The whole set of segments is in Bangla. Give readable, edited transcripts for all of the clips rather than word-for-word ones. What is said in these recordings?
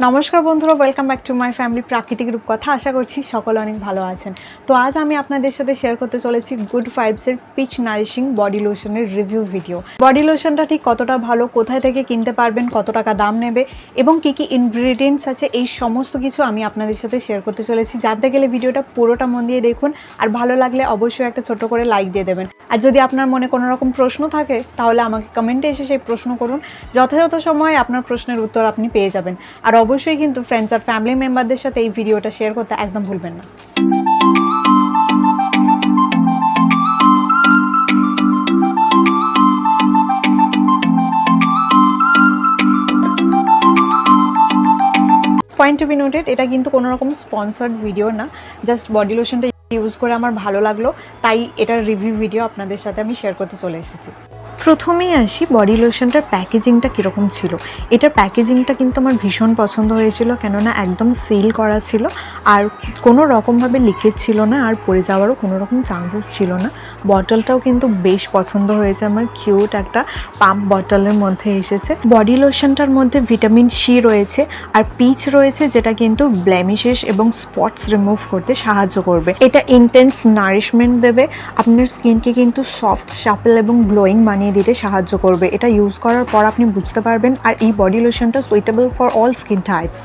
নমস্কার বন্ধুরা, welcome back to my family প্রাকৃতিক রূপকথা। আশা করছি সকলে অনেক ভালো আছেন। তো আজ আমি আপনাদের সাথে শেয়ার করতে চলেছি গুড ভাইবসের পিচ নারিশিং বডি লোশনের রিভিউ ভিডিও। বডি লোশনটা ঠিক কতটা ভালো, কোথায় থেকে কিনতে পারবেন, কত টাকা দাম নেবে এবং কী কী ইনগ্রিডিয়েন্টস আছে, এই সমস্ত কিছু আমি আপনাদের সাথে শেয়ার করতে চলেছি। জানতে গেলে ভিডিওটা পুরোটা মন দিয়ে দেখুন, আর ভালো লাগলে অবশ্যই একটা ছোট করে লাইক দিয়ে দেবেন। আর যদি আপনার মনে কোনো রকম প্রশ্ন থাকে তাহলে আমাকে কমেন্টে এসে সেই প্রশ্ন করুন, যথাযথ সময়ে আপনার প্রশ্নের উত্তর আপনি পেয়ে যাবেন। আর অবশ্যই কিন্তু ফ্রেন্ডস আর ফ্যামিলি মেম্বারদের সাথে এই ভিডিওটা শেয়ার করতে একদম ভুলবেন না। পয়েন্ট টু বি নোটেড, এটা কিন্তু কোনো রকম স্পন্সার্ড ভিডিও না, জাস্ট বডি লোশনটা ইউজ করে আমার ভালো লাগলো তাই এটার রিভিউ ভিডিও আপনাদের সাথে আমি শেয়ার করতে চলে এসেছি। প্রথমেই আসি বডি লোশনটার প্যাকেজিংটা কীরকম ছিল। এটার প্যাকেজিংটা কিন্তু আমার ভীষণ পছন্দ হয়েছিল, কেননা একদম সিল করা ছিল আর কোনো রকমভাবে লিকেজ ছিল না, আর পড়ে যাওয়ারও কোনো রকম চান্সেস ছিল না। বটলটাও কিন্তু বেশ পছন্দ হয়েছে আমার, কিউট একটা পাম্প বটলের মধ্যে এসেছে। বডি লোশনটার মধ্যে ভিটামিন সি রয়েছে আর পিচ রয়েছে, যেটা কিন্তু ব্লেমিশেস এবং স্পটস রিমুভ করতে সাহায্য করবে। এটা ইন্টেন্স নারিশমেন্ট দেবে, আপনার স্কিনকে কিন্তু সফট, সাপল এবং গ্লোয়িং বানিয়ে দিতে সাহায্য করবে। এটা ইউজ করার পর আপনি বুঝতে পারবেন। আর এই বডি লোশনটা suitable for all skin types.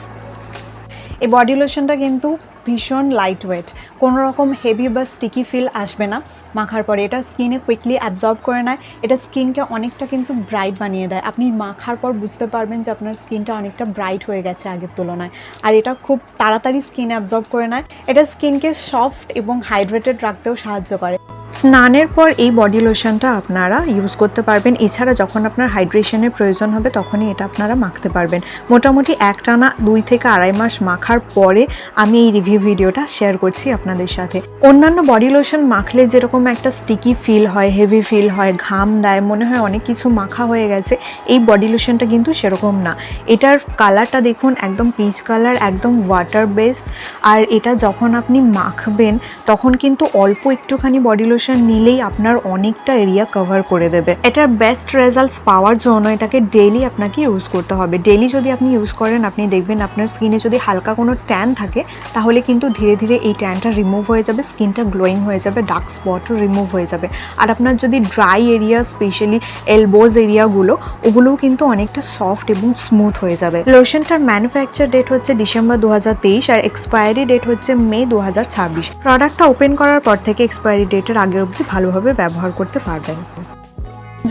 এই বডি লোশনটা কিন্তু ভীষণ লাইট ওয়েট, কোনো রকম হেভি বা স্টিকি ফিল আসবে না মাখার পরে। এটা স্কিনে কুইকলি অ্যাবজর্ব করে নেয়, এটা স্কিনকে অনেকটা কিন্তু ব্রাইট বানিয়ে দেয়। আপনি মাখার পর বুঝতে পারবেন যে আপনার স্কিনটা অনেকটা ব্রাইট হয়ে গেছে আগের তুলনায়। আর এটা খুব তাড়াতাড়ি স্কিন অ্যাবজর্ব করে নেয়। এটা স্কিনকে সফট এবং হাইড্রেটেড রাখতেও সাহায্য করে। স্নানের পর এই বডি লোশনটা আপনারা ইউজ করতে পারবেন। এছাড়া যখন আপনার হাইড্রেশনের প্রয়োজন হবে তখনই এটা আপনারা মাখতে পারবেন। মোটামুটি একটানা 2 থেকে আড়াই মাস মাখার পরে আমি এই রিভিউ ভিডিওটা শেয়ার করছি আপনাদের সাথে। অন্যান্য বডি লোশন মাখলে যেরকম একটা স্টিকি ফিল হয়, হেভি ফিল হয়, ঘাম দেয়, মনে হয় অনেক কিছু মাখা হয়ে গেছে, এই বডি লোশনটা কিন্তু সেরকম না। এটার কালারটা দেখুন, একদম পিচ কালার, একদম ওয়াটার বেসড। আর এটা যখন আপনি মাখবেন তখন কিন্তু অল্প একটুখানি বডি লোশন নিলেই আপনার অনেকটা এরিয়া কভার করে দেবে। এটার বেস্ট রেজাল্টস পাওয়ার জন্য এটাকে ডেইলি আপনাকে ইউজ করতে হবে। ডেইলি যদি আপনি ইউজ করেন, আপনি দেখবেন আপনার স্কিনে যদি হালকা কোনো ট্যান থাকে তাহলে কিন্তু ধীরে ধীরে এই ট্যানটা রিমুভ হয়ে যাবে, স্কিনটা গ্লোয়িং হয়ে যাবে, ডার্ক স্পটও রিমুভ হয়ে যাবে। আর আপনার যদি ড্রাই এরিয়া, স্পেশালি এলবোজ এরিয়াগুলো, ওগুলোও কিন্তু অনেকটা সফট এবং স্মুথ হয়ে যাবে। লোশনটার ম্যানুফ্যাকচার ডেট হচ্ছে ডিসেম্বর 2023 আর এক্সপায়ারি ডেট হচ্ছে মে 2026। প্রোডাক্টটা ওপেন করার পর থেকে এক্সপায়ারি ডেটের আগে অবধি ভালোভাবে ব্যবহার করতে পারবেন।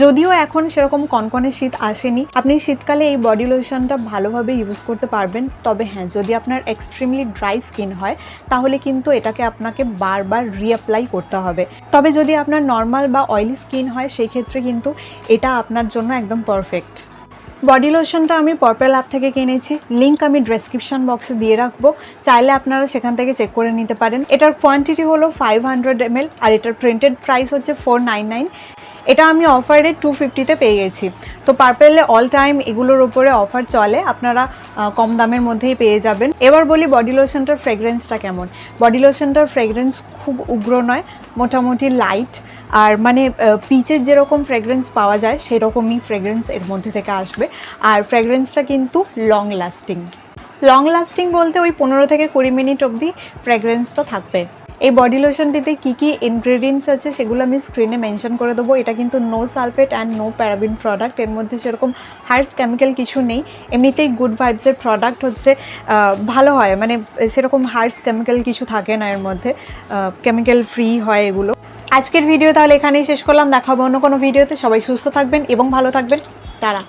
যদিও এখন সেরকম কনকনে শীত আসেনি, আপনি শীতকালে এই বডি লোশনটা ভালোভাবে ইউজ করতে পারবেন। তবে হ্যাঁ, যদি আপনার এক্সট্রিমলি ড্রাই স্কিন হয় তাহলে কিন্তু এটাকে আপনাকে বারবার রিঅ্যাপ্লাই করতে হবে। তবে যদি আপনার নর্মাল বা অয়েলি স্কিন হয় সেই ক্ষেত্রে কিন্তু এটা আপনার জন্য একদম পারফেক্ট। বডি লোশনটা আমি পার্পল অ্যাপ থেকে কিনেছি, লিঙ্ক আমি ডেসক্রিপশন বক্সে দিয়ে রাখবো, চাইলে আপনারা সেখান থেকে চেক করে নিতে পারেন। এটার কোয়ান্টিটি হলো 500 ml আর এটার প্রিন্টেড প্রাইস হচ্ছে 499। এটা আমি অফারে 250-তে পেয়ে গেছি। তো পার্পেলে অল টাইম এগুলোর ওপরে অফার চলে, আপনারা কম দামের মধ্যেই পেয়ে যাবেন। এবার বলি বডি লোশনটার ফ্রেগরেন্সটা কেমন। বডি লোশনটার ফ্রেগরেন্স খুব উগ্র নয়, মোটামুটি লাইট। আর মানে পিচের যেরকম ফ্রেগরেন্স পাওয়া যায় সেরকমই ফ্রেগরেন্স এর মধ্যে থেকে আসবে। আর ফ্রেগরেন্সটা কিন্তু লং লাস্টিং বলতে ওই 15 থেকে 20 মিনিট অবধি ফ্রেগরেন্সটা থাকবে। এই বডি লোশনটিতে কী কী ইনগ্রেডিয়েন্টস আছে সেগুলো আমি স্ক্রিনে মেনশন করে দেবো। এটা কিন্তু no sulphate and no paraben product, এর মধ্যে সেরকম হার্স কেমিক্যাল কিছু নেই। এমনিতেই গুড ভাইবসের প্রোডাক্ট হচ্ছে ভালো হয়, মানে সেরকম হার্স কেমিক্যাল কিছু থাকে না এর মধ্যে, কেমিক্যাল ফ্রি হয় এগুলো। আজকের ভিডিও তাহলে এখানেই শেষ করলাম, দেখাবো অন্য কোনো ভিডিওতে। সবাই সুস্থ থাকবেন এবং ভালো থাকবেন। টাটা।